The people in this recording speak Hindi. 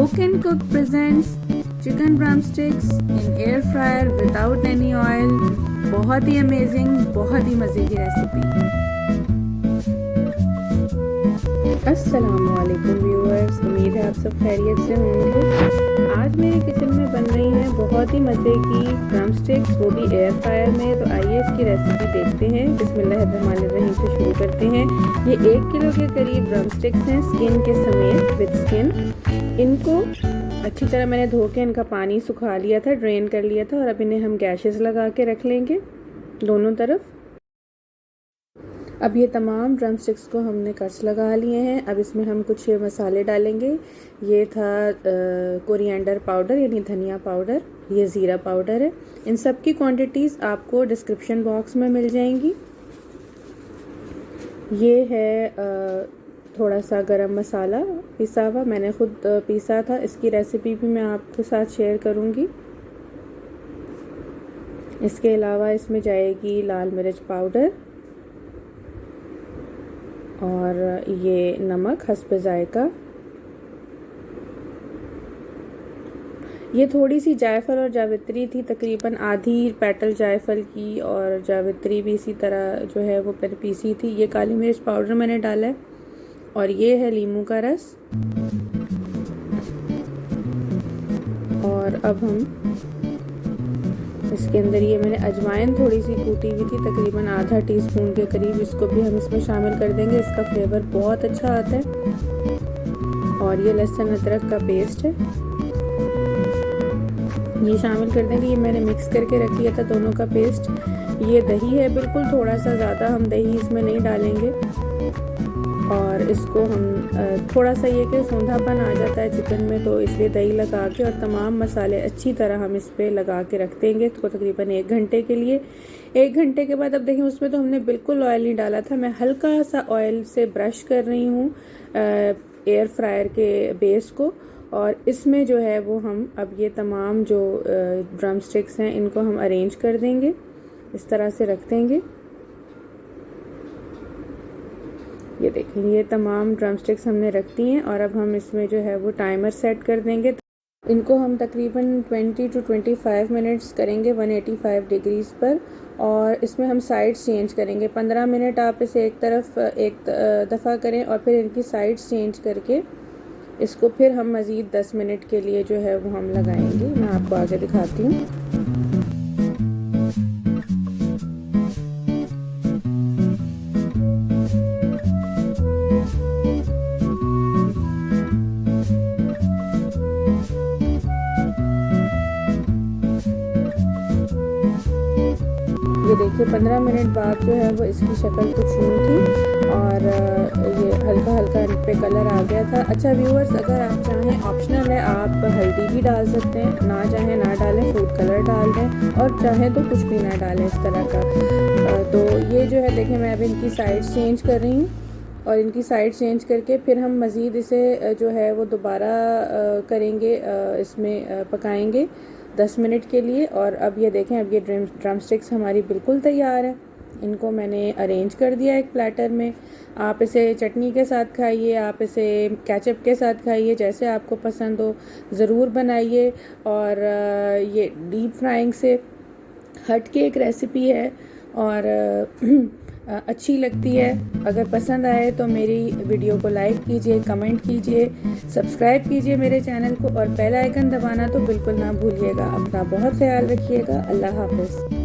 Cook and Cook presents chicken drumsticks in air fryer without any oil। बहुत ही अमेजिंग, बहुत ही मज़े की रेसिपी। अस्सलाम वालेकुम व्यूअर्स, उम्मीद है आप सब खैरियत से होंगे। आज मेरे किचन में बन रही है बहुत ही मज़े की ड्रमस्टिक्स, वो भी एयर फ्रायर में। तो आइए इसकी रेसिपी देखते हैं। बिस्मिल्लाहिर्रहमानिर्रहीम से शुरू करते हैं। ये 1 किलो के करीब ड्रमस्टिक्स हैं, स्किन के समेत, विद स्किन। इनको अच्छी तरह मैंने धो के इनका पानी सुखा लिया था, ड्रेन कर लिया था। और अब इन्हें हम गैसेस लगा के रख लेंगे दोनों तरफ। अब ये तमाम ड्रमस्टिक्स को हमने कट्स लगा लिए हैं। अब इसमें हम कुछ मसाले डालेंगे। ये था कोरिएंडर पाउडर यानी धनिया पाउडर, ये ज़ीरा पाउडर है। इन सब की क्वांटिटीज़ आपको डिस्क्रिप्शन बॉक्स में मिल जाएंगी। ये है थोड़ा सा गरम मसाला पिसा हुआ, मैंने खुद पीसा था। इसकी रेसिपी भी मैं आपके साथ शेयर करूँगी। इसके अलावा इसमें जाएगी लाल मिर्च पाउडर और ये नमक हस्ब जायका। ये थोड़ी सी जायफल और जावित्री थी, तकरीबन आधी पेटल जायफल की, और जावित्री भी इसी तरह जो है वो पीसी थी। ये काली मिर्च पाउडर मैंने डाला है, और ये है नींबू का रस। और अब हम इसके अंदर ये मैंने अजवाइन थोड़ी सी कूटी हुई थी, तकरीबन आधा टीस्पून के करीब, इसको भी हम इसमें शामिल कर देंगे। इसका फ्लेवर बहुत अच्छा आता है। और ये लहसुन अदरक का पेस्ट है, ये शामिल कर देंगे। ये मैंने मिक्स करके रख लिया था दोनों का पेस्ट। ये दही है, बिल्कुल थोड़ा सा, ज़्यादा हम दही इसमें नहीं डालेंगे। और इसको हम थोड़ा सा ये कि सौंधापन आ जाता है चिकन में, तो इसलिए दही लगा के और तमाम मसाले अच्छी तरह हम इस पर लगा के रख देंगे तो तकरीबन 1 घंटे के लिए। 1 घंटे के बाद अब देखें, उसमें तो हमने बिल्कुल ऑयल नहीं डाला था। मैं हल्का सा ऑयल से ब्रश कर रही हूँ एयर फ्रायर के बेस को। और इसमें जो है वो हम अब ये तमाम जो ड्रमस्टिक्स हैं इनको हम अरेंज कर देंगे, इस तरह से रख देंगे। ये देखें, ये तमाम ड्रमस्टिक्स हमने रख दी हैं। और अब हम इसमें जो है वो टाइमर सेट कर देंगे। इनको हम तकरीबन 20 to 25 मिनट्स करेंगे 185 डिग्रीज़ पर। और इसमें हम साइड्स चेंज करेंगे। 15 मिनट आप इसे एक तरफ एक दफ़ा करें और फिर इनकी साइड्स चेंज करके इसको फिर हम मज़ीद 10 मिनट के लिए जो है वो हम लगाएंगे। मैं आपको आगे दिखाती हूँ। ये देखिए 15 मिनट बाद जो है वो इसकी शक्ल कुछ यूँ थी और ये हल्का हल्का इन पे कलर आ गया था। अच्छा व्यूअर्स, अगर आप चाहें, ऑप्शनल है, आप हल्दी भी डाल सकते हैं, ना चाहें ना डालें, फूड कलर डाल दें, और चाहें तो कुछ भी ना डालें इस तरह का। तो ये जो है देखें, मैं अब इनकी साइड्स चेंज कर रही हूँ। और इनकी साइड चेंज करके फिर हम मज़ीद इसे जो है वो दोबारा करेंगे, इसमें पकाएंगे 10 मिनट के लिए। और अब ये देखें, अब ये ड्रमस्टिक्स हमारी बिल्कुल तैयार है। इनको मैंने अरेंज कर दिया एक प्लेटर में। आप इसे चटनी के साथ खाइए, आप इसे केचप के साथ खाइए, जैसे आपको पसंद हो, ज़रूर बनाइए। और ये डीप फ्राइंग से हट के एक रेसिपी है और अच्छी लगती है। अगर पसंद आए तो मेरी वीडियो को लाइक कीजिए, कमेंट कीजिए, सब्सक्राइब कीजिए मेरे चैनल को, और बेल आइकन दबाना तो बिल्कुल ना भूलिएगा। अपना बहुत ख्याल रखिएगा। अल्लाह हाफ़िज़।